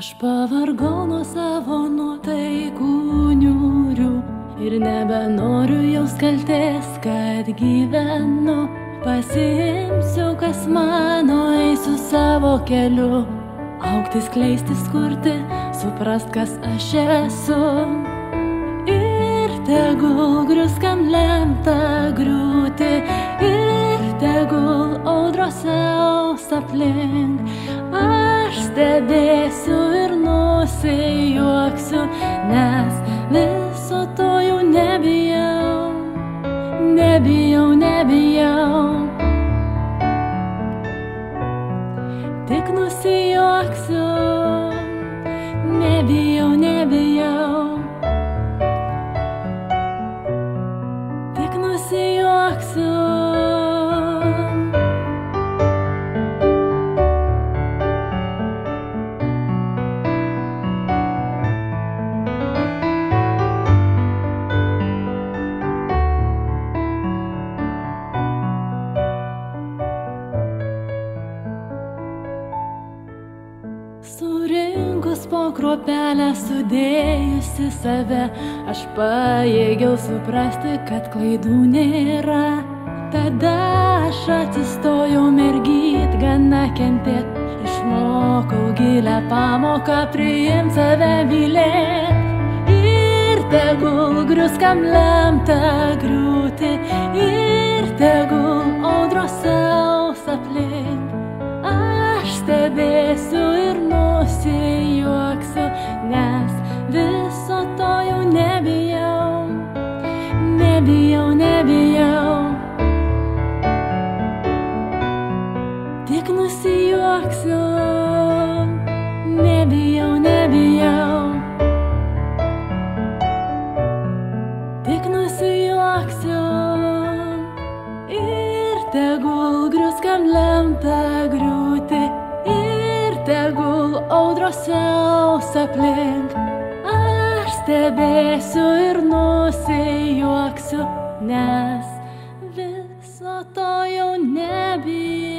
Aš pavargau nuo savo nuotaikų niūrių ir nebenoriu jaus kaltės, kad gyvenu. Pasiimsiu, kas mano, eisiu savo keliu, augti, skleistis, kurti, suprast, kas aš esu. Ir tegul grius, kam lemta griūti, ir tegul audros siaus aplink. Aš stebėsiu ir nusijuoksiu, nes viso to jau nebijau. Nebijau, nebijau, tik nusijuoksiu. Nebijau, nebijau, tik nusijuoksiu. Surinkus po kruopelę, sudėjusi save, aš pajėgiau suprasti, kad klaidų nėra. Tada aš atsistojau mergyt, gana kentėt, išmokau gilę pamoką, priimt save mylėt. Ir tegul grius, kam lemta griūti, ir tegul audros siaus aplink. Aš stebėsiu ir nusijuoksiu, nes viso to jau nebijau. Nebijau, nebijau, tik nusijuoksiu. Nebijau, nebijau, tik nusijuoksiu. Ir tegul grius, kam lemta griūti, ir tegul audros siaus aplink. Aš stebėsiu ir nusijuoksiu, nes viso to jau nebijau.